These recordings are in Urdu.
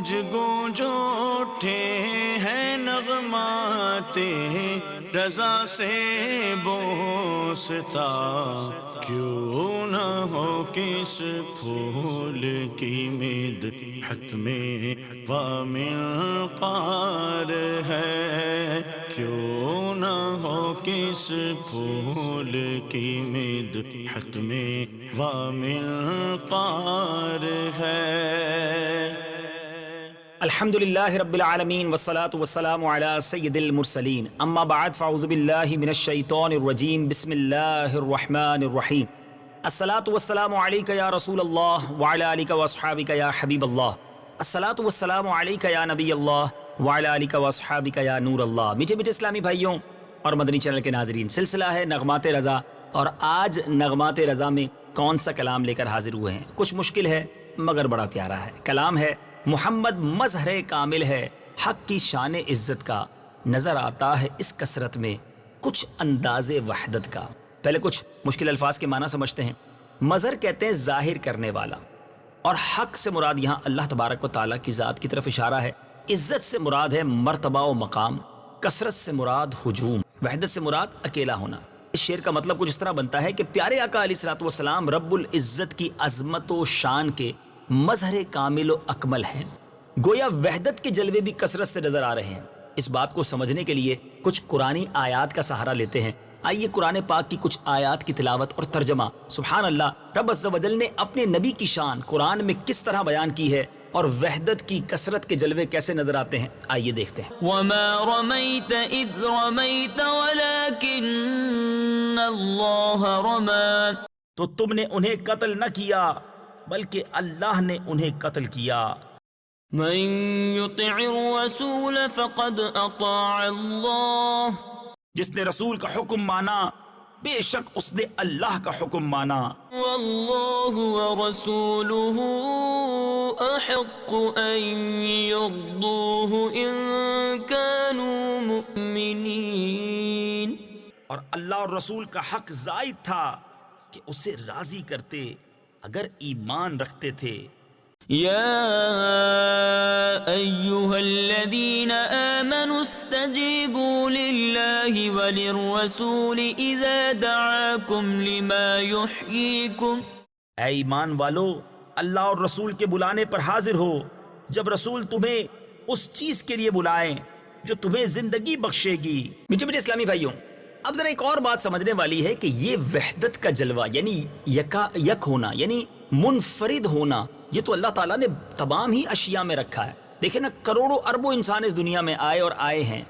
گونج گونج اٹھے ہیں نغمات رضا سے بوستا، کیوں نہ ہو کس پھول کی مدحت میں وامل قار ہے، کیوں نہ ہو کس پھول کی مدحت میں وامل قار ہے۔ الحمدللہ رب العالمین والصلاة والسلام علی سید المرسلین، اما بعد فاعوذ باللہ من الشیطان الرجیم، بسم اللہ الرحمن الرحیم۔ الصلاة والسلام علیک یا رسول اللہ وعلی آلک واصحابک یا حبیب اللہ، الصلاة والسلام علیک یا نبی اللہ وعلی آلک واصحابک یا نور اللہ۔ میٹھے میٹھے اسلامی بھائیوں اور مدنی چینل کے ناظرین، سلسلہ ہے نغمات رضا، اور آج نغمات رضا میں کون سا کلام لے کر حاضر ہوئے ہیں؟ کچھ مشکل ہے مگر بڑا پیارا ہے۔ کلام ہے محمد مظہر کامل ہے، حق کی شان عزت کا، نظر آتا ہے اس کثرت میں کچھ انداز وحدت کا۔ پہلے کچھ مشکل الفاظ کے معنی سمجھتے ہیں۔ مظہر کہتے ہیں ظاہر کرنے والا، اور حق سے مراد یہاں اللہ تبارک و تعالیٰ کی ذات کی طرف اشارہ ہے۔ عزت سے مراد ہے مرتبہ و مقام، کثرت سے مراد ہجوم، وحدت سے مراد اکیلا ہونا۔ اس شعر کا مطلب کچھ اس طرح بنتا ہے کہ پیارے آقا علیہ الصلوۃ والسلام رب العزت کی عظمت و شان کے مظہر کامل و اکمل ہیں، گویا وحدت کے جلوے بھی کثرت سے نظر آ رہے ہیں۔ اس بات کو سمجھنے کے لیے کچھ قرآنی آیات کا سہارا لیتے ہیں۔ آئیے قرآن پاک کی کچھ آیات کی تلاوت اور ترجمہ۔ سبحان اللہ، رب عز و جل نے اپنے نبی کی شان قرآن میں کس طرح بیان کی ہے اور وحدت کی کثرت کے جلوے کیسے نظر آتے ہیں، آئیے دیکھتے ہیں۔ وما رميت إذ رميت ولكن الله رمى، تو تم نے انہیں قتل نہ کیا بلکہ اللہ نے انہیں قتل کیا۔ من يطع الرسول فقد أطاع الله، جس نے رسول کا حکم مانا بے شک اس نے اللہ کا حکم مانا۔ والله ورسوله أحق أن يرضوه إن كانوا مؤمنين، اور اللہ اور رسول کا حق زائد تھا کہ اسے راضی کرتے اگر ایمان رکھتے تھے۔ يا أيها الذين آمنوا استجيبوا لله وللرسول إذا دعاكم لما يحييكم، اے ایمان والو، اللہ اور رسول کے بلانے پر حاضر ہو جب رسول تمہیں اس چیز کے لیے بلائیں جو تمہیں زندگی بخشے گی۔ میٹھے میٹھے اسلامی بھائیوں، اب ذرا ایک اور بات سمجھنے والی ہے کہ یہ وحدت کا جلوہ یعنی یک ہونا، یعنی منفرد ہونا، یہ تو اللہ تعالیٰ نے تمام ہی اشیاء میں رکھا ہے۔ دیکھیں نا، کروڑوں اربوں انسان اس دنیا میں آئے اور آئے ہیں،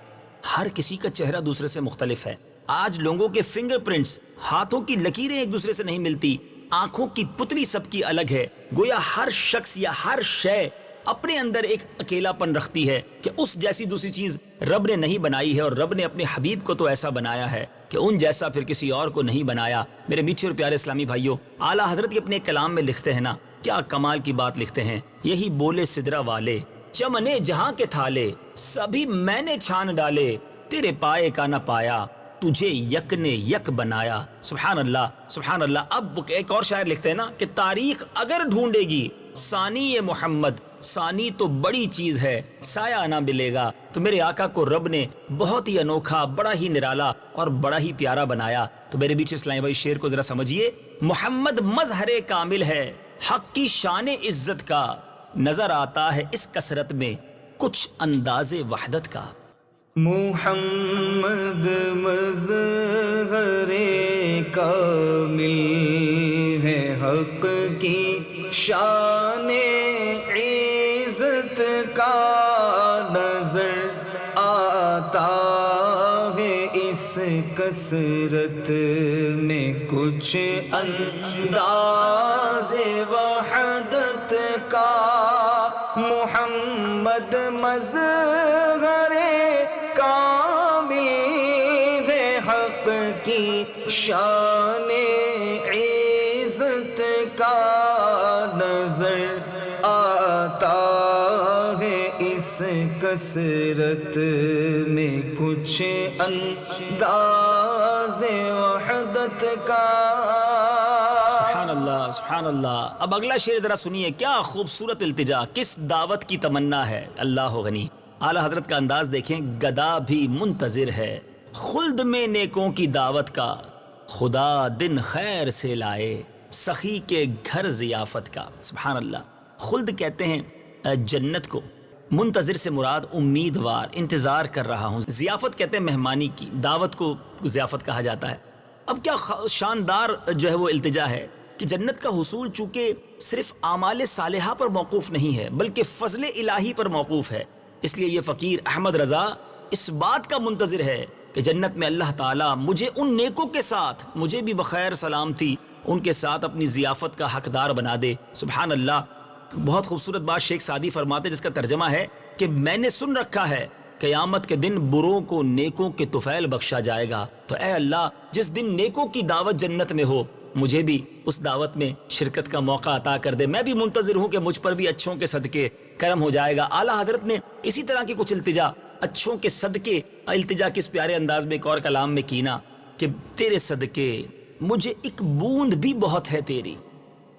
ہر کسی کا چہرہ دوسرے سے مختلف ہے۔ آج لوگوں کے فنگر پرنٹس، ہاتھوں کی لکیریں ایک دوسرے سے نہیں ملتی، آنکھوں کی پتلی سب کی الگ ہے، گویا ہر شخص یا ہر شے اپنے اندر ایک اکیلا پن رکھتی ہے کہ اس جیسی دوسری چیز رب نے نہیں بنائی ہے، اور رب نے اپنے حبیب کو تو ایسا بنایا ہے کہ ان جیسا پھر کسی اور کو نہیں بنایا۔ میرے میٹھے اور پیارے اسلامی بھائیوں، اعلیٰ حضرت یہ اپنے کلام میں لکھتے ہیں نا، کیا کمال کی بات لکھتے ہیں۔ یہی بولے سدرا والے چمنے جہاں کے تھالے، سبھی میں نے چھان ڈالے، تیرے پائے کا نہ پایا، تجھے یک نے یک بنایا۔ سبحان اللہ، سبحان اللہ۔ اب ایک اور شاعر لکھتے ہیں نا کہ تاریخ اگر ڈھونڈے گی ثانی محمد، ثانی تو بڑی چیز ہے، سایہ نہ ملے گا۔ تو میرے آقا کو رب نے بہت ہی انوکھا، بڑا ہی نرالا اور بڑا ہی پیارا بنایا۔ تو میرے بیچ اسلامی بھائی شعر کو ذرا سمجھیے۔ محمد مظہر کامل ہے، حق کی شان عزت کا، نظر آتا ہے اس کثرت میں کچھ انداز وحدت کا۔ محمد مظہر کامل ہے، حق کی شان عزت کا، نظر آتا ہے اس کثرت میں کچھ انداز وحدت کا۔ محمد مظہر کامل ہے، حق کی شان عزت کا، نظر آتا ہے اس کثرت میں کچھ انداز وحدت کا۔ سبحان اللہ، سبحان اللہ. اب اگلا شعر ذرا سنیے، کیا خوبصورت التجا، کس دعوت کی تمنا ہے. اللہ غنی. اعلیٰ حضرت کا انداز دیکھیں، گدا بھی منتظر ہے خلد میں نیکوں کی دعوت کا، خدا دن خیر سے لائے سخی کے گھر ضیافت کا. سبحان اللہ. خلد کہتے ہیں جنت کو، منتظر سے مراد امیدوار، انتظار کر رہا ہوں. ضیافت کہتے ہیں مہمانی کی، دعوت کو ضیافت کہا جاتا ہے. اب کیا شاندار جو ہے وہ التجا ہے کہ جنت کا حصول چونکہ صرف اعمال صالحہ پر موقوف نہیں ہے بلکہ فضل الہی پر موقوف ہے، اس لیے یہ فقیر احمد رضا اس بات کا منتظر ہے کہ جنت میں اللہ تعالیٰ مجھے ان نیکوں کے ساتھ، مجھے بھی بخیر سلامتی ان کے ساتھ اپنی ضیافت کا حقدار بنا دے. سبحان اللہ. بہت خوبصورت بات شیخ سعدی فرماتے جس کا ترجمہ ہے کہ میں نے سن رکھا ہے قیامت کے دن بروں کو نیکوں کے طفیل بخشا جائے گا، تو اے اللہ جس دن نیکوں کی دعوت جنت میں ہو مجھے بھی اس دعوت میں شرکت کا موقع عطا کر دے. میں بھی منتظر ہوں کہ مجھ پر بھی اچھوں کے صدقے کرم ہو جائے گا. اعلیٰ حضرت نے اسی طرح کی کچھ التجا اچھوں کے صدقے التجا کس پیارے انداز میں ایک اور کلام میں کینا کہ تیرے صدقے مجھے ایک بوند بھی بہت ہے تیری،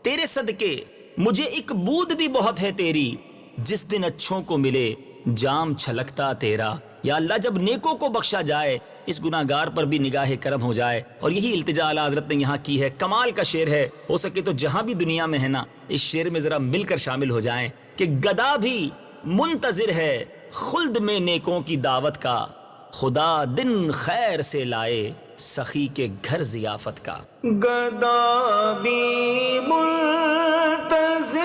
تیرے صدقے مجھے ایک بوند بھی بہت ہے تیری، جس دن اچھوں کو ملے جام چھلکتا تیرا. یا اللہ جب نیکوں کو بخشا جائے اس گناہگار پر بھی نگاہ کرم ہو جائے. اور یہی التجا اعلیٰ حضرت نے یہاں کی ہے. کمال کا شعر ہے، ہو سکے تو جہاں بھی دنیا میں ہے نا اس شعر میں ذرا مل کر شامل ہو جائیں کہ گدا بھی منتظر ہے خلد میں نیکوں کی دعوت کا، خدا دن خیر سے لائے سخی کے گھر ضیافت کا. گدا بھی منتظر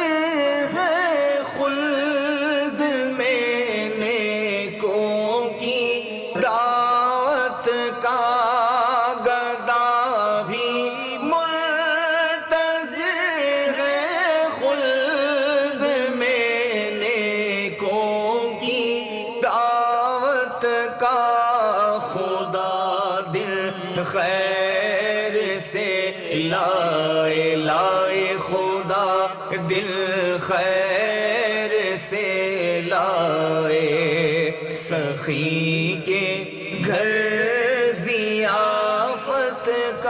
ہے خلد میں نیکوں کی دعوت کا، گدا بھی منتظر ہے خلد میں نیکوں کی دعوت کا، خدا دل خیر سے لائے لائے، خدا دل خیر سے لائے سخی کے گھر ضیافت کا.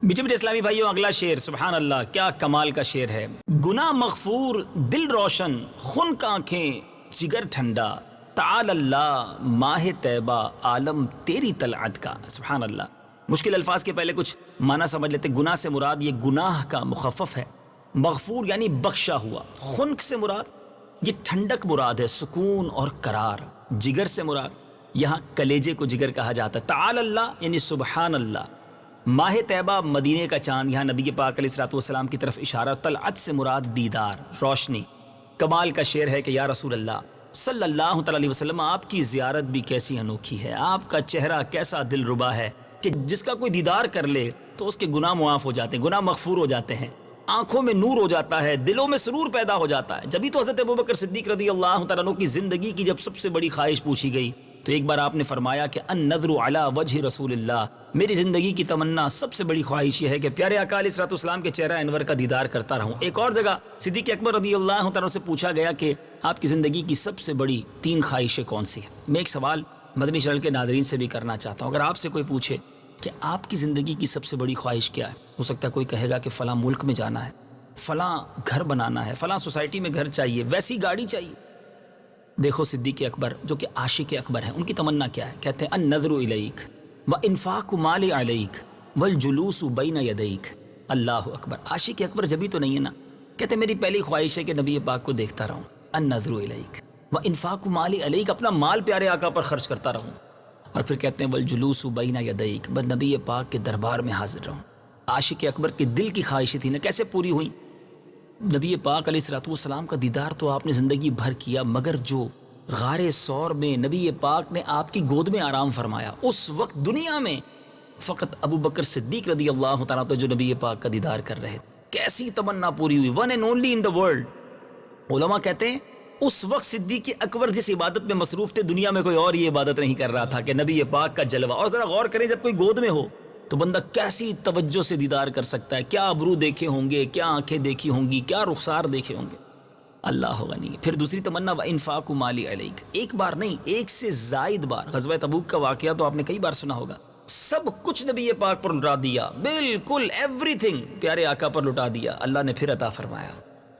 میٹھے میٹھے اسلامی بھائیوں، اگلا شعر سبحان اللہ کیا کمال کا شعر ہے. گناہ مغفور دل روشن خنک آنکھیں جگر ٹھنڈا، تعال اللہ ماہ طیبہ عالم تیری طلعت کا. سبحان اللہ. مشکل الفاظ کے پہلے کچھ معنی سمجھ لیتے. گناہ سے مراد یہ گناہ کا مخفف ہے، مغفور یعنی بخشا ہوا، خنک سے مراد یہ ٹھنڈک مراد ہے، سکون اور قرار. جگر سے مراد یہاں کلیجے کو جگر کہا جاتا ہے. تعال اللہ یعنی سبحان اللہ. ماہ طیبہ مدینے کا چاند، یہاں نبی پاک علیہ الصلوۃ والسلام کی طرف اشارہ. طلعت سے مراد دیدار، روشنی. کمال کا شعر ہے کہ یا رسول اللہ صلی اللہ تعالی علیہ وسلم آپ کی زیارت بھی کیسی انوکھی ہے، آپ کا چہرہ کیسا دل ربا ہے کہ جس کا کوئی دیدار کر لے تو اس کے گناہ معاف ہو جاتے ہیں، گناہ مغفور ہو جاتے ہیں، آنکھوں میں نور ہو جاتا ہے، دلوں میں سرور پیدا ہو جاتا ہے. جبھی تو حضرت ابوبکر صدیق رضی اللہ تعالیٰ عنہ کی زندگی کی جب سب سے بڑی خواہش پوچھی گئی تو ایک بار آپ نے فرمایا کہ النظر علی وجہ رسول اللہ، میری زندگی کی تمنا سب سے بڑی خواہش یہ ہے کہ پیارے آقا علیہ الصلوۃ والسلام کے چہرہ انور کا دیدار کرتا رہوں. ایک اور جگہ صدیق اکبر رضی اللہ تعالیٰ سے پوچھا گیا کہ آپ کی زندگی کی سب سے بڑی 3 خواہشیں کون سی ہیں. میں ایک سوال مدنی چینل کے ناظرین سے بھی کرنا چاہتا ہوں. اگر آپ سے کوئی پوچھے کہ آپ کی زندگی کی سب سے بڑی خواہش کیا ہے، ہو سکتا ہے کوئی کہے گا کہ فلاں ملک میں جانا ہے، فلاں گھر بنانا ہے، فلاں سوسائٹی میں گھر چاہیے، ویسی گاڑی چاہیے. دیکھو صدیق اکبر جو کہ عاشق اکبر ہیں، ان کی تمنا کیا ہے؟ کہتے ہیں النظر الیک وانفاق مال علیک والجلوس بین یدیک. اللہ اکبر. عاشق اکبر جبھی تو نہیں ہے نا. کہتے ہیں میری پہلی خواہش ہے کہ نبی پاک کو دیکھتا رہوں. النظر الیک وانفاق مال علیک، اپنا مال پیارے آقا پر خرچ کرتا رہوں. اور پھر کہتے ہیں والجلوس بین یدیک، بس نبی پاک کے دربار میں حاضر رہوں. عاشق اکبر کے دل کی خواہشیں تھی نا، کیسے پوری ہوئیں؟ نبی پاک علیہ الصلوۃ والسلام کا دیدار تو آپ نے زندگی بھر کیا، مگر جو غار ثور میں نبی پاک نے آپ کی گود میں آرام فرمایا، اس وقت دنیا میں فقط ابو بکر صدیق رضی اللہ تعالیٰ جو نبی پاک کا دیدار کر رہے. کیسی تمنا پوری ہوئی. One and only in the world. علماء کہتے ہیں اس وقت صدیق اکبر جس عبادت میں مصروف تھے، دنیا میں کوئی اور یہ عبادت نہیں کر رہا تھا کہ نبی پاک کا جلوہ. اور ذرا غور کریں جب کوئی گود میں ہو تو بندہ کیسی توجہ سے دیدار کر سکتا ہے، کیا ابرو دیکھے ہوں گے، کیا آنکھیں دیکھی ہوں گی، کیا رخسار دیکھے ہوں گے. اللہ غنی. پھر دوسری تمنا وانفاق مالی علیک. ایک بار نہیں، ایک سے زائد بار. غزوہ تبوک کا واقعہ تو آپ نے کئی بار سنا ہوگا. سب کچھ نبی پاک پر لٹا دیا، بالکل ایوری تھنگ پیارے آقا پر لٹا دیا۔ اللہ نے پھر عطا فرمایا۔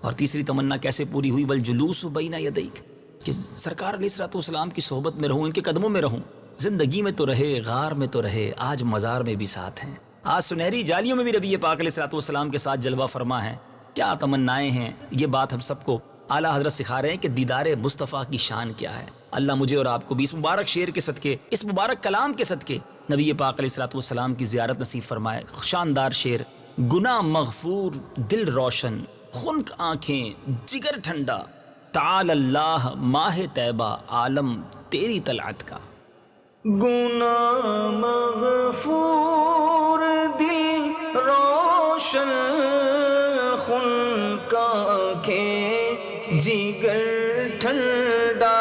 اور تیسری تمنا کیسے پوری ہوئی؟ والجلوس بین یدیک، کہ سرکار علیہ الصلوۃ والسلام کی صحبت میں رہوں، ان کے قدموں میں رہوں۔ زندگی میں تو رہے، غار میں تو رہے، آج مزار میں بھی ساتھ ہیں، آج سنہری جالیوں میں بھی نبی پاک علیہ الصلوۃ والسلام کے ساتھ جلوہ فرما ہے۔ کیا تمنائیں ہیں! یہ بات ہم سب کو اعلیٰ حضرت سکھا رہے ہیں کہ دیدار مصطفیٰ کی شان کیا ہے۔ اللہ مجھے اور آپ کو بھی اس مبارک شعر کے صدقے، اس مبارک کلام کے صدقے نبی پاک علیہ الصلوۃ والسلام کی زیارت نصیب فرمائے۔ شاندار شعر: گناہ مغفور، دل روشن، خنک آنکھیں، جگر ٹھنڈا، تعال اللہ ماہ طیبہ، عالم تیری طلعت کا۔ گناہ مغفور، دل روشن، خون کا آنکھیں، جگر ٹھنڈا۔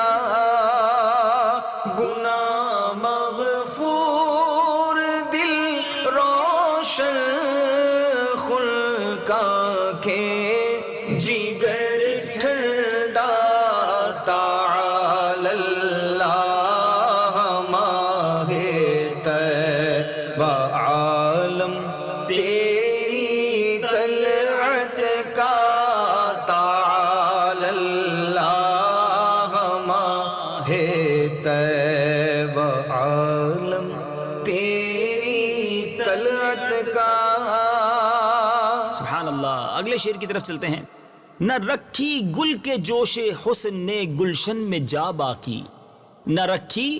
گناہ مغفور، دل روشن، خون کا آنکھیں، جگر ٹھنڈا۔ تعال اللہ ماہ طیبہ، عالم تیری طلعت کا۔ تعال اللہ ماہ طیبہ، عالم تیری طلعت کا۔ سبحان اللہ۔ اگلے شعر کی طرف چلتے ہیں۔ نہ رکھی گل کے جوش حسن نے گلشن میں جا باقی، نہ رکھی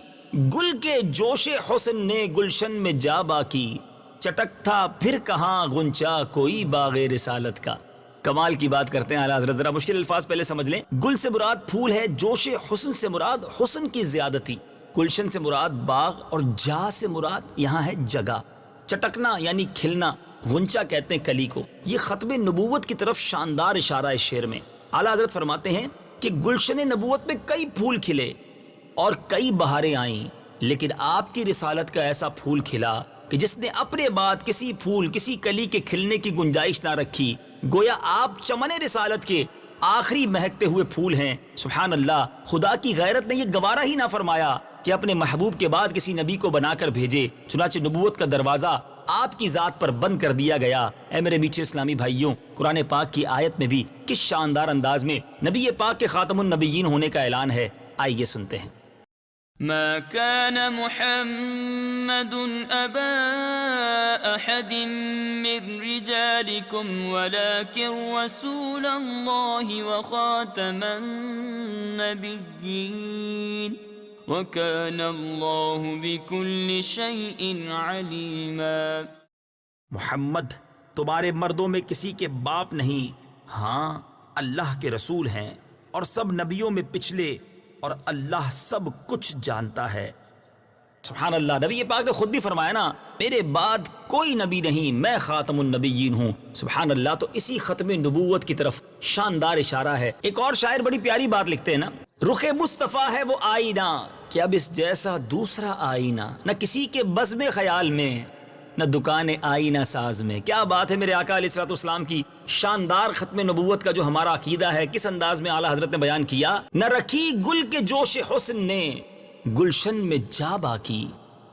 گل کے جوش حسن نے گلشن میں جا باقی، چٹک تھا پھر کہاں غنچہ کوئی باغ رسالت کا۔ کمال کی بات کرتے ہیں اعلیٰ حضرت۔ ذرا مشکل الفاظ پہلے سمجھ لیں۔ گل سے مراد پھول ہے، جوش حسن سے مراد حسن کی زیادتی، گلشن سے مراد باغ، اور جا سے مراد یہاں ہے جگہ۔ چٹکنا یعنی کھلنا، غنچہ کہتے ہیں کلی کو۔ یہ ختم نبوت کی طرف شاندار اشارہ ہے شعر میں۔ اعلیٰ حضرت فرماتے ہیں کہ گلشن نبوت میں کئی پھول کھلے اور کئی بہاریں آئیں، لیکن آپ کی رسالت کا ایسا پھول کھلا کہ جس نے اپنے بعد کسی پھول، کسی کلی کے کھلنے کی گنجائش نہ رکھی۔ گویا آپ چمن رسالت کے آخری مہکتے ہوئے پھول ہیں۔ سبحان اللہ۔ خدا کی غیرت نے یہ گوارا ہی نہ فرمایا کہ اپنے محبوب کے بعد کسی نبی کو بنا کر بھیجے، چنانچہ نبوت کا دروازہ آپ کی ذات پر بند کر دیا گیا۔ اے میرے میٹھے اسلامی بھائیوں، قرآن پاک کی آیت میں بھی کس شاندار انداز میں نبی پاک کے خاتم النبیین ہونے کا اعلان ہے، آئیے سنتے ہیں۔ ما كان محمد أبا أحد من رجالكم ولكن رسول الله وخاتم النبيين وكان الله بكل شيء عليما۔ محمد تمہارے مردوں میں کسی کے باپ نہیں، ہاں اللہ کے رسول ہیں، اور سب نبیوں میں پچھلے، اور اللہ سب کچھ جانتا ہے۔ سبحان اللہ۔ نبی پاک نے خود بھی فرمایا نا، میرے بعد کوئی نبی نہیں، میں خاتم النبیین ہوں۔ سبحان اللہ۔ تو اسی ختم نبوت کی طرف شاندار اشارہ ہے۔ ایک اور شاعر بڑی پیاری بات لکھتے ہیں نا، رخ مصطفیٰ ہے وہ آئینہ کہ اب اس جیسا دوسرا آئینہ، نہ کسی کے بزم خیال میں، نہ دکان آئینہ ساز میں۔ کیا بات ہے میرے آقا علیہ الصلوۃ والسلام کی شاندار ختم نبوت کا جو ہمارا عقیدہ ہے، کس انداز میں اعلیٰ حضرت نے بیان کیا۔ نہ رکھی گل کے جوش حسن نے گلشن میں جا باقی،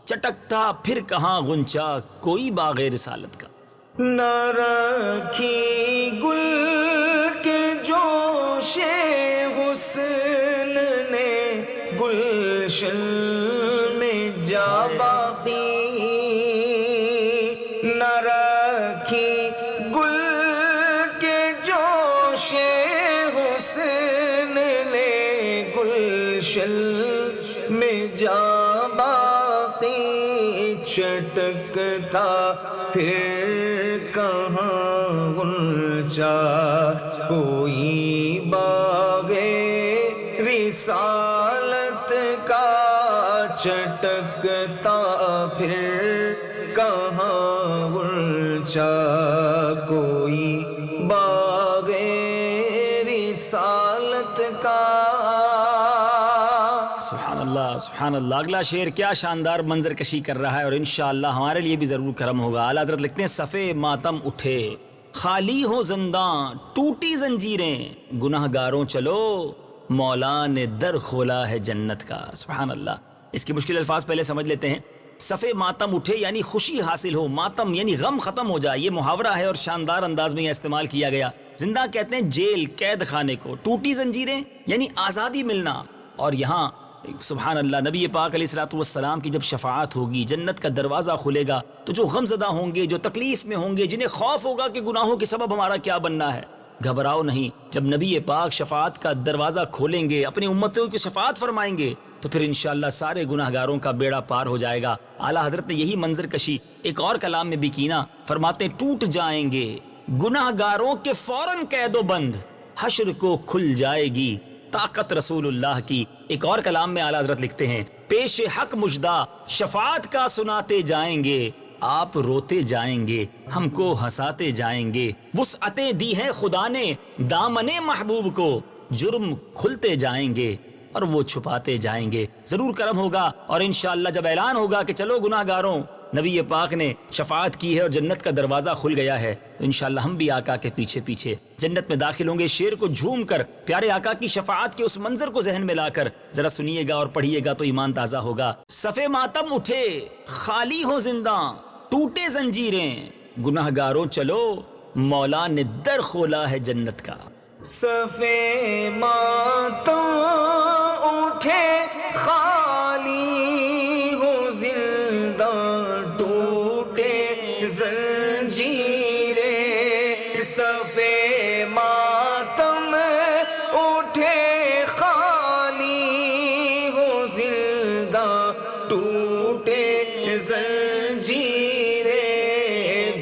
چٹکتا پھر کہاں غنچہ کوئی باغ رسالت کا۔ نہ رکھی گل کے جوش حسن نے گلشن میں جا باقی، نہ رکھی گل کے جوش حسن نے گلشن میں جا باقی، چٹکتا پھر کہاں غنچہ کوئی باغ رسالت کا، چٹکتا پھر کہاں غنچہ کوئی باغ رسالت کا۔ سبحان اللہ، سبحان اللہ۔ اگلا شعر کیا شاندار منظر کشی کر رہا ہے، اور انشاءاللہ ہمارے لیے بھی ضرور کرم ہوگا۔ اعلیٰ حضرت لکھتے ہیں، صفے ماتم اٹھے، خالی ہو زنداں، ٹوٹی زنجیریں، گناہ گاروں چلو، مولا نے در کھولا ہے جنت کا۔ سبحان اللہ۔ اس کے مشکل الفاظ پہلے سمجھ لیتے ہیں۔ صفے ماتم اٹھے یعنی خوشی حاصل ہو، ماتم یعنی غم ختم ہو جائے. یہ محاورہ ہے اور شاندار انداز میں یہ استعمال کیا گیا. زندہ کہتے ہیں جیل، قید خانے کو. ٹوٹی زنجیریں یعنی آزادی ملنا. اور یہاں سبحان اللہ نبی پاک علیہ الصلوۃ والسلام کی جب شفاعت ہوگی، جنت کا دروازہ کھلے گا، تو جو غم زدہ ہوں گے، جو تکلیف میں ہوں گے، جنہیں خوف ہوگا کہ گناہوں کے سبب ہمارا کیا بننا ہے، گھبراؤ نہیں. جب نبی پاک شفاعت کا دروازہ کھولیں گے، اپنی امتوں کی شفاعت فرمائیں گے، تو پھر انشاءاللہ سارے گناہ گاروں کا بیڑا پار ہو جائے گا. اعلیٰ حضرت نے یہی منظر کشی ایک اور کلام میں بھی کی نا. فرماتے ہیں ٹوٹ جائیں گے گناہ گاروں کے فوراً قید و بند، حشر کو کھل جائے گی طاقت رسول اللہ کی. ایک اور کلام میں اعلیٰ حضرت لکھتے ہیں پیش حق مجدہ شفاعت کا سناتے جائیں گے، آپ روتے جائیں گے، ہم کو ہنساتے جائیں گے. وسعتیں دی ہیں خدا نے دامن محبوب کو، جرم کھلتے جائیں گے اور وہ چھپاتے جائیں گے. ضرور کرم ہوگا اور انشاءاللہ جب اعلان ہوگا کہ چلو گناہ گاروں، نبی پاک نے شفاعت کی ہے اور جنت کا دروازہ کھل گیا ہے، تو انشاءاللہ ہم بھی آقا کے پیچھے پیچھے جنت میں داخل ہوں گے. شعر کو جھوم کر پیارے آقا کی شفاعت کے اس منظر کو ذہن میں لا کر ذرا سنیے گا اور پڑھیے گا تو ایمان تازہ ہوگا. صفے ماتم اٹھے خالی ہو زندہ، ٹوٹے زنجیریں، گناہ گاروں چلو مولا نے در کھولا ہے جنت کا. صفے ماتم اٹھے خالی ہو زندہ، ٹوٹے زنجیریں. صفے ماتم اٹھے خالی ہو زندہ، ٹوٹے زنجیریں.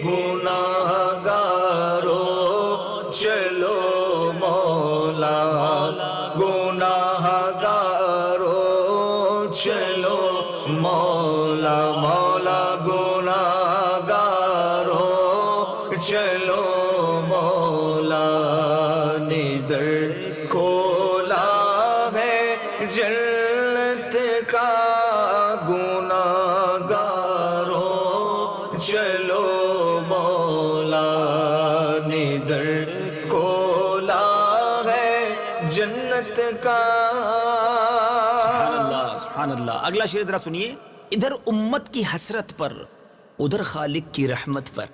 گناہ گاروں چلو مولا، گناہ گاروں چلو مولا، مولا گناہ گاروں چلو مولا نے در کھولا ہے جنت کا. گناہ گاروں چلو مولا نے در کھولا ہے جنت کا. سبحان اللہ سبحان اللہ. اگلا شعر ذرا سنیے. ادھر امت کی حسرت پر، ادھر خالق کی رحمت پر.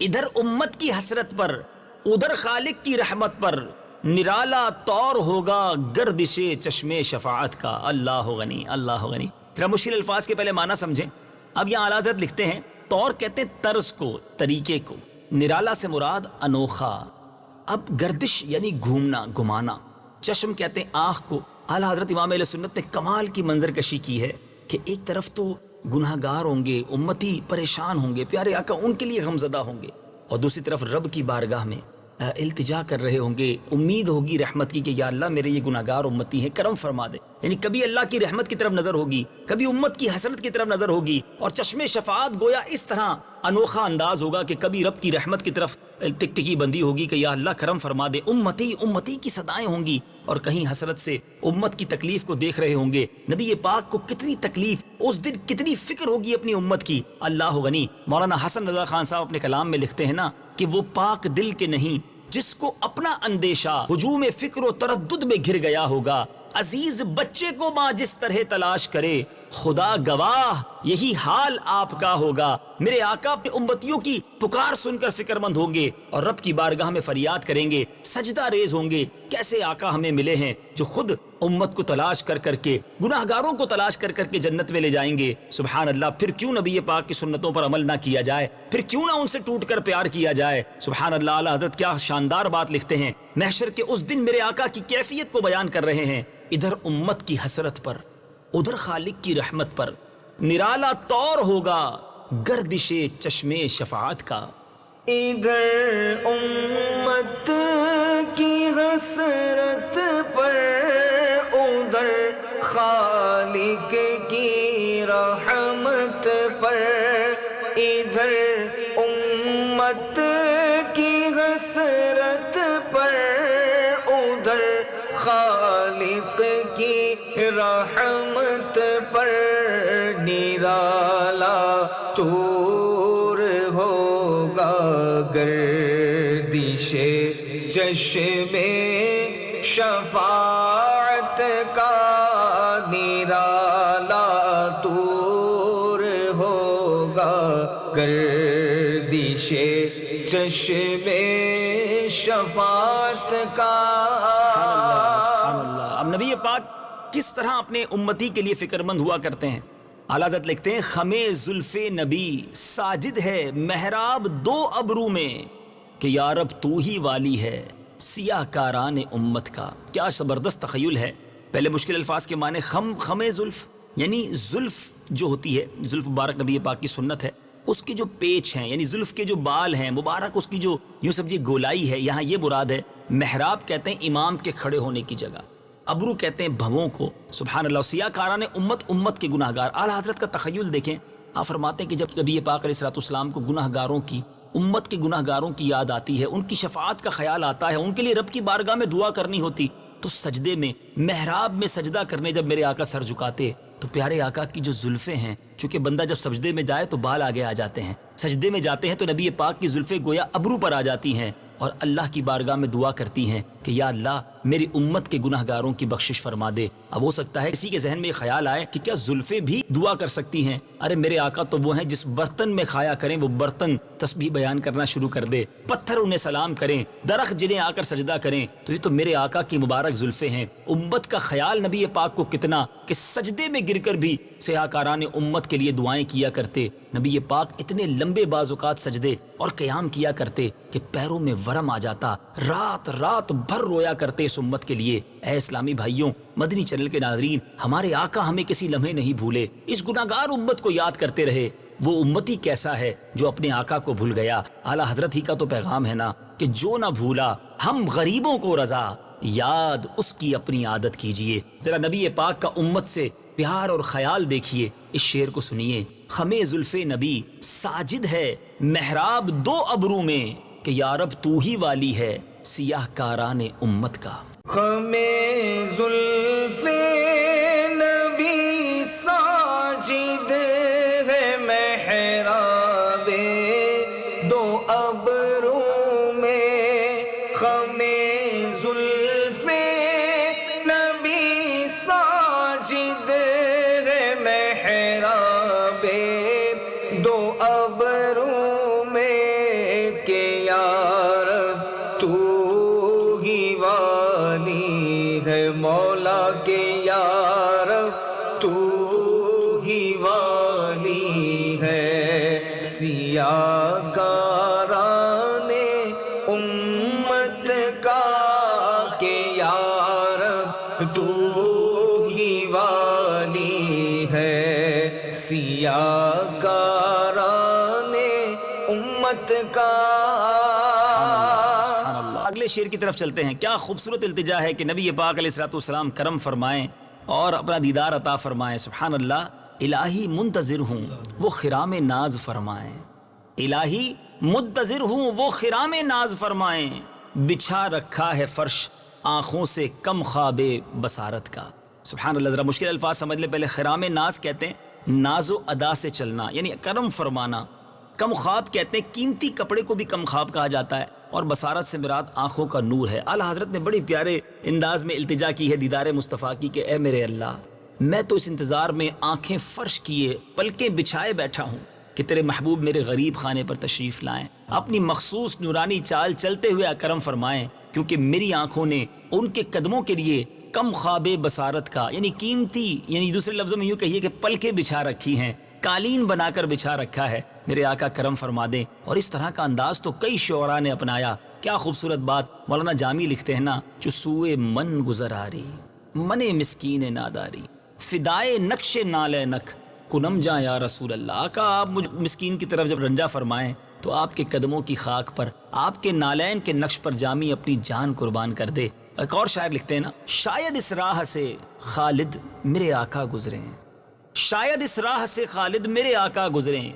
ادھر امت کی حسرت پر، ادھر خالق کی رحمت پر، نرالا طور ہوگا گردش چشمے شفاعت کا. اللہ غنی اللہ غنی. ذرا مشکل الفاظ کے پہلے معنی سمجھیں. اب یہاں اعلیٰ حضرت لکھتے ہیں طور کہتے ہیں طرز کو، طریقے کو. نرالا سے مراد انوکھا. اب گردش یعنی گھومنا گھمانا. چشم کہتے ہیں آنکھ کو. اعلیٰ حضرت امام اہل سنت نے کمال کی منظر کشی کی ہے کہ ایک طرف تو گناہ گار ہوں گے، امتی پریشان ہوں گے، پیارے آقا ان کے لیے غمزدہ ہوں گے، اور دوسری طرف رب کی بارگاہ میں التجا کر رہے ہوں گے، امید ہوگی رحمت کی کہ یا اللہ میرے یہ گناہ گار امتی ہیں، کرم فرما دے. یعنی کبھی اللہ کی رحمت کی طرف نظر ہوگی، کبھی امت کی حسرت کی طرف نظر ہوگی. اور چشم شفاعت گویا اس طرح انوکھا انداز ہوگا کہ کبھی رب کی رحمت کی طرف ٹکٹکی بندی ہوگی کہ یا اللہ کرم فرما دے. امتی امتی کی صدائیں ہوں گی، اور کہیں حسرت سے امت کی تکلیف کو دیکھ رہے ہوں گے. نبی پاک کو کتنی تکلیف، اس دن کتنی فکر ہوگی اپنی امت کی. اللہ غنی. مولانا حسن رضا خان صاحب اپنے کلام میں لکھتے ہیں نا کہ وہ پاک دل کے نہیں جس کو اپنا اندیشہ ہجوم فکر و تردد میں گھر گیا ہوگا. عزیز بچے کو ماں جس طرح تلاش کرے، خدا گواہ یہی حال آپ کا ہوگا. میرے آقا اپنے امتیوں کی پکار سن کر فکر مند ہوں گے اور رب کی بارگاہ میں فریاد کریں گے، سجدہ ریز ہوں گے. کیسے آقا ہمیں ملے ہیں جو خود امت کو تلاش کر کر کے، گناہ گاروں کو تلاش کر کر کے جنت میں لے جائیں گے. سبحان اللہ. پھر کیوں نبی پاک کی سنتوں پر عمل نہ کیا جائے؟ پھر کیوں نہ ان سے ٹوٹ کر پیار کیا جائے؟ سبحان اللہ. اعلیٰ حضرت کیا شاندار بات لکھتے ہیں. محشر کے اس دن میرے آقا کی کیفیت کو بیان کر رہے ہیں. ادھر امت کی حسرت پر، ادھر خالق کی رحمت پر، نرالا طور ہوگا گردش چشمے شفاعت کا. ادھر امت کی حسرت پر، ادھر خالق کی رحمت پر. ادھر امت کی حسرت پر، ادھر خالق کی رحمت پر. نرالا طور ہوگا گردش چشم شفاعت کا. نرالا طور چشم شفاعت کا. سبحان اللہ. اب نبی پاک کس طرح اپنے امتی کے لیے فکر مند ہوا کرتے ہیں؟ اعلیٰ حضرت لکھتے ہیں خمِ زلف نبی ساجد ہے محراب دو ابرو میں کہ یا رب تو ہی والی ہے سیاہ کاران امت کا. کیا زبردست تخیل ہے. پہلے مشکل الفاظ کے معنی خمِ زلف یعنی زلف جو ہوتی ہے، زلف مبارک نبی پاک کی سنت ہے، اس کے جو پیچ ہیں یعنی زلف کے جو بال ہیں مبارک، اس کی جو یوں سمجھیے گولائی ہے، یہاں یہ مراد ہے. محراب کہتے ہیں امام کے کھڑے ہونے کی جگہ، ابرو کہتے ہیں بھووں کو. سبحان اللہ. سیاہ کاران امت کے گناہ گار. اعلیٰ حضرت کا تخیل دیکھیں. آپ فرماتے ہیں کہ جب نبی پاک علیہ الصلوۃ والسلام کو گناہ گاروں کی، امت کے گناہ گاروں کی یاد آتی ہے، ان کی شفاعت کا خیال آتا ہے، ان کے لیے رب کی بارگاہ میں دعا کرنی ہوتی، تو سجدے میں محراب میں سجدہ کرنے جب میرے آقا سر جھکاتے تو پیارے آقا کی جو زلفیں ہیں، چونکہ بندہ جب سجدے میں جائے تو بال آگے آ جاتے ہیں، سجدے میں جاتے ہیں تو نبی پاک کی زلفیں گویا ابرو پر آ جاتی ہیں اور اللہ کی بارگاہ میں دعا کرتی ہیں کہ یا اللہ میری امت کے گناہ گاروں کی بخشش فرما دے. اب ہو سکتا ہے کسی کے ذہن میں یہ خیال آئے کہ کیا زلفیں بھی دعا کر سکتی ہیں؟ ارے میرے آقا تو وہ ہیں جس برتن میں کھایا کریں وہ برتن تسبیح بیان کرنا شروع کر دے، پتھر انہیں سلام کریں، درخت جنہیں آ کر سجدہ کریں، تو یہ تو میرے آقا کی مبارک زلفیں ہیں. امت کا خیال نبی پاک کو کتنا کہ سجدے میں گر کر بھی سیاہ کاران امت کے لیے دعائیں کیا کرتے. نبی پاک اتنے لمبے بعض اوقات سجدے اور قیام کیا کرتے کہ پیروں میں ورم آ جاتا، رات بھر رویا کرتے اس امت کے لیے. اے اسلامی بھائیوں، مدنی چینل کے ناظرین، ہمارے آقا ہمیں کسی لمحے نہیں بھولے، اس گناہ گار امت کو یاد کرتے رہے. وہ امتی کیسا ہے جو اپنے آقا کو بھول گیا؟ اعلیٰ حضرت ہی کا تو پیغام ہے نا کہ جو نہ بھولا ہم غریبوں کو رضا، یاد اس کی اپنی عادت کیجئے. ذرا نبی پاک کا امت سے پیار اور خیال دیکھیے. اس شعر کو سنیے. خمِ زلف نبی ساجد ہے محراب دو ابرو میں کہ یا رب تو ہی والی ہے سیاہ کاران امت کا. خمِ زلف نبی ساجد ہے محراب دو ابرو میں. خمِ زلف نبی ساجد ہے محراب دو ابرو میں کہ یا رب تو ہی والی ہے مولا کے یا رب تو ہی والی ہے سیاہ کاران امت کا کہ یا رب تو ہی والی ہے سیاہ کاران امت کا. اگلے شعر کی طرف چلتے ہیں. کیا خوبصورت التجا ہے کہ نبی پاک علیہ الصلوۃ والسلام کرم فرمائیں اور اپنا دیدار عطا فرمائیں. سبحان اللہ. الہی منتظر ہوں وہ خرام ناز فرمائیں، الہی منتظر ہوں وہ خرام ناز فرمائیں. بچھا رکھا ہے فرش آنکھوں سے کم خواب بصارت کا. سبحان اللہ. ذرا مشکل الفاظ سمجھ لیں. پہلے خرام ناز کہتے ہیں ناز و ادا سے چلنا یعنی کرم فرمانا. کم خواب کہتے ہیں قیمتی کپڑے کو بھی کم خواب کہا جاتا ہے. اور بصارت سے مراد آنکھوں کا نور ہے. اعلیٰ حضرت نے بڑی پیارے انداز میں التجا کی ہے دیدار مصطفیٰ کی کہ اے میرے اللہ، میں تو اس انتظار میں آنکھیں فرش کیے پلکیں بچھائے بیٹھا ہوں کہ تیرے محبوب میرے غریب خانے پر تشریف لائیں، اپنی مخصوص نورانی چال چلتے ہوئے اکرم فرمائیں، کیونکہ میری آنکھوں نے ان کے قدموں کے لیے کم خواب بصارت کا یعنی قیمتی، یعنی دوسرے لفظوں میں یوں کہیے کہ پلکیں بچھا رکھی ہیں، قالین بنا کر بچھا رکھا ہے. میرے آقا کرم فرما دیں. اور اس طرح کا انداز تو کئی شعراء نے اپنایا. کیا خوبصورت بات. مولانا جامی لکھتے ہیں نا، جو سوئے من گزر آری من مسکین ناداری فدائے نقش نالے نک کنم جا یا رسول اللہ. آقا آپ مجھ مسکین کی طرف جب رنجا فرمائیں تو آپ کے قدموں کی خاک پر، آپ کے نالین کے نقش پر جامی اپنی جان قربان کر دے. ایک اور شاعر لکھتے ہیں نا، شاید اس راہ سے خالد میرے آقا گزریں، شاید اس راہ سے خالد میرے آقا گزریں،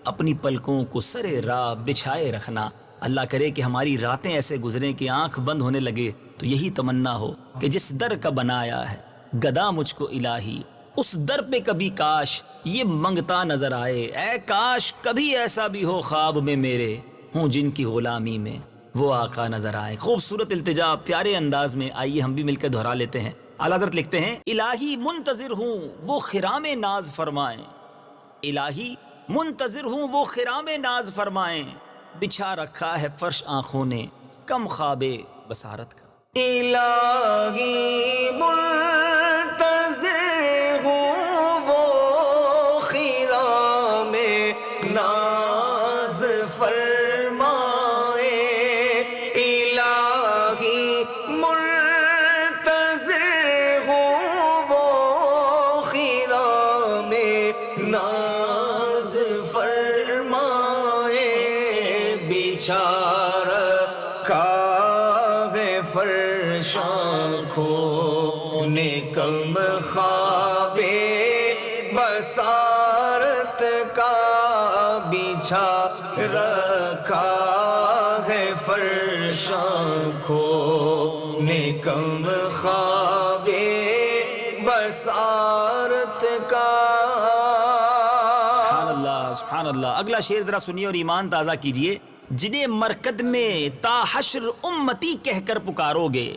اپنی پلکوں کو سرے راہ بچھائے رکھنا. اللہ کرے کہ ہماری راتیں ایسے گزریں کہ آنکھ بند ہونے لگے تو یہی تمنا ہو کہ جس در کا بنایا ہے گدا مجھ کو الہی، اس در پہ کبھی کاش یہ منگتا نظر آئے. اے کاش کبھی ایسا بھی ہو خواب میں میرے ہوں جن کی غلامی میں وہ آقا نظر آئے. خوبصورت التجا پیارے انداز میں. آئیے ہم بھی مل کر دہرا لیتے ہیں. اعلیٰ حضرت لکھتے ہیں الہی منتظر ہوں وہ خرام ناز فرمائیں، الہی منتظر ہوں وہ خرام ناز فرمائیں، بچھا رکھا ہے فرش آنکھوں نے کم خواب بصارت کا. الہی منتظر ہوں وہ خیرہ میں ناز فرمائے. الہی منتظر ہوں وہ خیرہ میں ناز فرمائے. بچھا رکھا فرشاں کو نے کم خواب بصارت کا. بچھا رکھا ہے فرشاں کو نے کم خواب بصارت کا. سبحان اللہ سبحان اللہ. اگلا شعر ذرا سنیے اور ایمان تازہ کیجئے. جنہیں مرکد میں تا حشر امتی کہہ کر پکارو گے،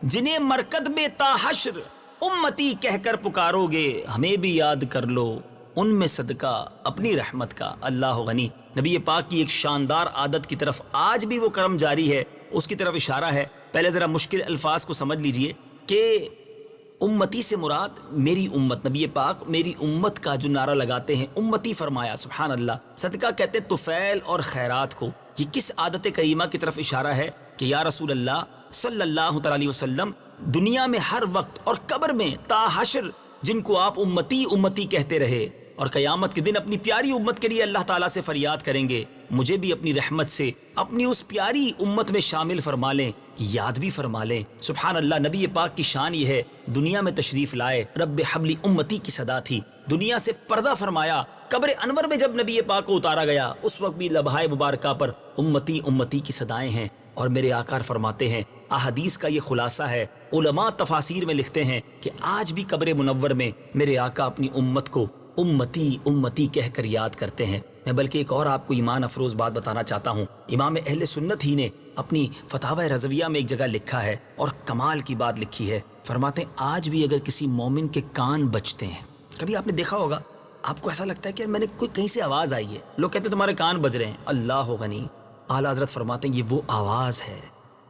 جنہیں مرکد میں تا حشر امتی کہہ کر پکارو گے، ہمیں بھی یاد کر لو ان میں صدقہ اپنی رحمت کا. اللہ غنی. نبی پاک کی ایک شاندار عادت کی طرف آج بھی وہ کرم جاری ہے، اس کی طرف اشارہ ہے. پہلے ذرا مشکل الفاظ کو سمجھ لیجئے کہ امتی سے مراد میری امت. نبی پاک میری امت کا جو نعرہ لگاتے ہیں امتی فرمایا. سبحان اللہ. صدقہ کہتے ہیں طفیل اور خیرات کو. یہ کس عادت کریمہ کی طرف اشارہ ہے کہ یا رسول اللہ صلی اللہ تعالی علیہ وسلم دنیا میں ہر وقت اور قبر میں تا حشر جن کو آپ امتی امتی کہتے رہے، اور قیامت کے دن اپنی پیاری امت کے لیے اللہ تعالیٰ سے فریاد کریں گے مجھے بھی اپنی رحمت سے اپنی اس پیاری امت میں شامل فرما لیں، یاد بھی فرما لیں. سبحان اللہ. نبی پاک کی شان یہ ہے دنیا میں تشریف لائے رب حبلی امتی کی صدا تھی، دنیا سے پردہ فرمایا. قبر انور میں جب نبی پاک کو اتارا گیا اس وقت بھی لبہائے مبارکہ پر امتی امتی کی صدائیں ہیں. اور میرے آقا فرماتے ہیں احادیث کا یہ خلاصہ ہے. علماء تفاسیر میں لکھتے ہیں کہ آج بھی قبر منور میں میرے آقا اپنی امت کو امتی امتی کہہ کر یاد کرتے ہیں. میں بلکہ ایک اور آپ کو ایمان افروز بات بتانا چاہتا ہوں. امام اہل سنت ہی نے اپنی فتاوی رضویہ میں ایک جگہ لکھا ہے اور کمال کی بات لکھی ہے. فرماتے ہیں آج بھی اگر کسی مومن کے کان بجتے ہیں، کبھی آپ نے دیکھا ہوگا آپ کو ایسا لگتا ہے کہ میں نے کوئی کہیں سے آواز آئی ہے، لوگ کہتے ہیں تمہارے کان بج رہے ہیں. اللہ غنی. اعلیٰ حضرت فرماتے ہیں یہ وہ آواز ہے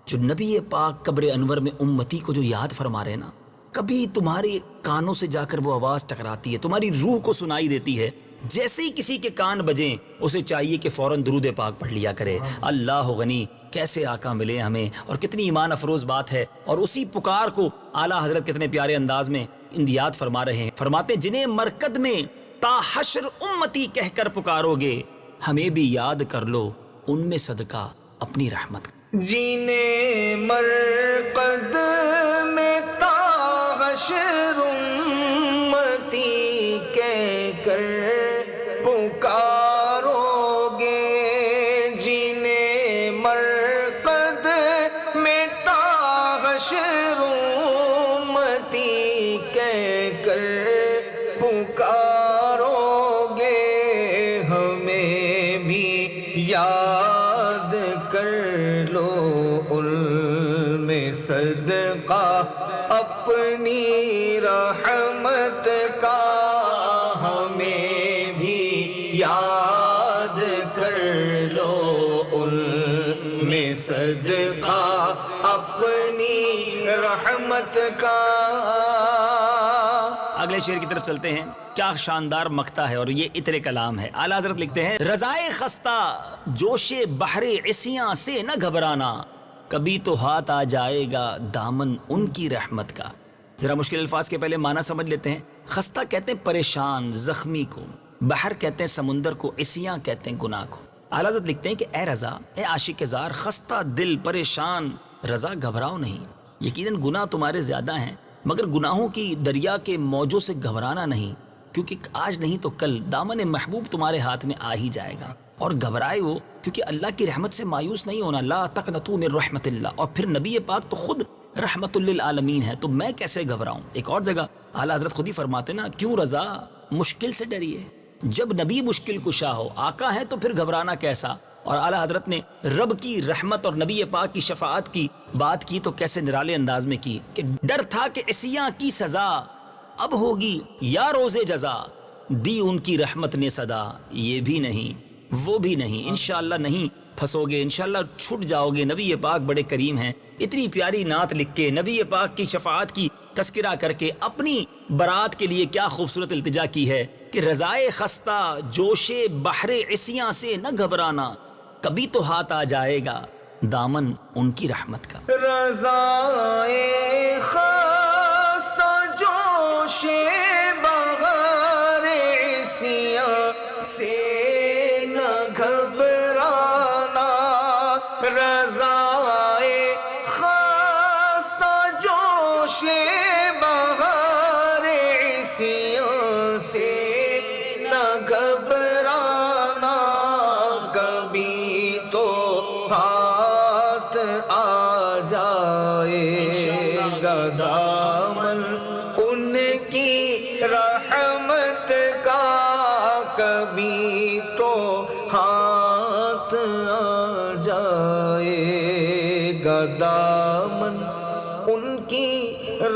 جو نبی پاک قبر انور میں امتی کو جو یاد فرما رہے ہیں نا، کبھی تمہارے کانوں سے جا کر وہ آواز ٹکراتی ہے، تمہاری روح کو سنائی دیتی ہے. جیسے ہی کسی کے کان بجیں اسے چاہیے کہ فوراً درود پاک پڑھ لیا کرے. اللہ غنی. کیسے آقا ملے ہمیں اور کتنی ایمان افروز بات ہے. اور اسی پکار کو اعلیٰ حضرت کتنے پیارے انداز میں اندیات فرما رہے ہیں. فرماتے ہیں جنہیں مرکد میں تا حشر امتی کہہ کر پکارو گے، ہمیں بھی یاد کر لو ان میں صدقہ اپنی رحمت. جنہیں مرقد میں تا حشر امتی کہہ کر پکارو گے، جنہیں مرقد میں تا حشر امتی کہہ کر پکارو گے، ہمیں بھی یاد کر لو ان میں صدقہ اپنی رحمت کا. ہمیں بھی یاد کر لو ان میں صدقہ اپنی رحمت کا. اگلے شعر کی طرف چلتے ہیں. کیا شاندار مقطع ہے اور یہ عطر کلام ہے. اعلیٰ حضرت لکھتے ہیں رضائے خستہ جوش بحر عصیاں سے نہ گھبرانا، کبھی تو ہاتھ آ جائے گا دامن ان کی رحمت کا. ذرا مشکل الفاظ کے پہلے معنی سمجھ لیتے ہیں. خستہ کہتے ہیں پریشان زخمی کو، بحر کہتے ہیں سمندر کو، عصیاں کہتے ہیں گناہ کو. اعلیٰ حضرت لکھتے ہیں کہ اے رضا، اے عاشق زار، خستہ دل پریشان رضا گھبراؤ نہیں. یقیناً گناہ تمہارے زیادہ ہیں مگر گناہوں کی دریا کے موجوں سے گھبرانا نہیں، کیونکہ آج نہیں تو کل دامن محبوب تمہارے ہاتھ میں آ ہی جائے گا. اور گھبرائے ہو کیونکہ اللہ کی رحمت سے مایوس نہیں ہونا. لا تقنطوا من رحمت اللہ. اور پھر نبی پاک تو خود رحمت للعالمین ہے، تو میں کیسے گھبراؤں. ایک اور جگہ اعلیٰ حضرت خود ہی فرماتے نا کیوں رضا مشکل سے ڈریے، جب نبی مشکل کشا ہو، آقا ہے تو پھر گھبرانا کیسا. اور اعلیٰ حضرت نے رب کی رحمت اور نبی پاک کی شفاعت کی بات کی تو کیسے نرالے انداز میں کی کہ ڈر تھا کہ عصیاں کی سزا اب ہوگی یا روز جزا، دی ان کی رحمت نے صدا، یہ بھی نہیں وہ بھی نہیں، انشاءاللہ نہیں پھنسو گے، انشاءاللہ چھٹ جاؤ گے۔ نبی پاک بڑے کریم ہیں، اتنی پیاری نعت لکھ کے نبی پاک کی شفاعت کی تذکرہ کر کے اپنی برات کے لیے کیا خوبصورت التجا کی ہے کہ رضائے خستہ جوش بحر عصیاں سے نہ گھبرانا، کبھی تو ہاتھ آ جائے گا دامن ان کی رحمت کا۔ رضائے خواستہ جوش بہار عصیاں سے نہ گھبرانا، رضائے خواستہ جوش بہار عصیاں سے نہ گھبرانا، کبھی تو ہاتھ آ جائے گا دامن ان کی رحمت کا، کبھی تو ہاتھ آ جائے گا دامن ان کی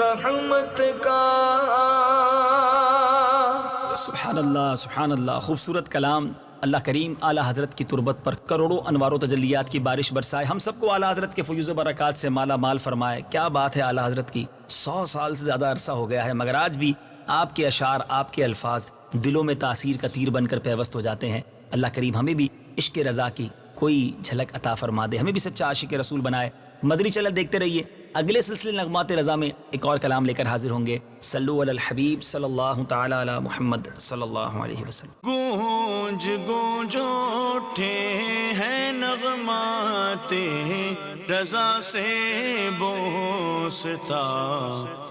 رحمت کا۔ سبحان اللہ سبحان اللہ، خوبصورت کلام۔ اللہ کریم اعلیٰ حضرت کی تربت پر کروڑوں انوار و تجلیات کی بارش برسائے، ہم سب کو اعلیٰ حضرت کے فیوز و برکات سے مالا مال فرمائے۔ کیا بات ہے اعلیٰ حضرت کی، 100 سال سے زیادہ عرصہ ہو گیا ہے، مگر آج بھی آپ کے اشعار، آپ کے الفاظ دلوں میں تاثیر کا تیر بن کر پیوست ہو جاتے ہیں۔ اللہ کریم ہمیں بھی عشق رضا کی کوئی جھلک عطا فرما دے، ہمیں بھی سچا عاشق رسول بنائے۔ مدنی چینل دیکھتے رہیے، اگلے سلسلے نغمات رضا میں ایک اور کلام لے کر حاضر ہوں گے۔ صلو علی الحبیب صلی اللہ تعالی علی محمد صلی اللہ علیہ وسلم۔ گونج گونج اٹھے ہیں نغمات رضا سے بوستا،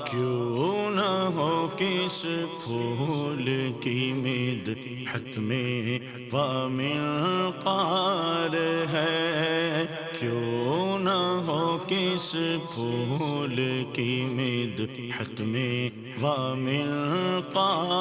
کیوں نہ ہو کس پھول کی مدحت میں وامل قار ہے، کیوں نہ ہو کس پھول کی مدحت میں وامل قار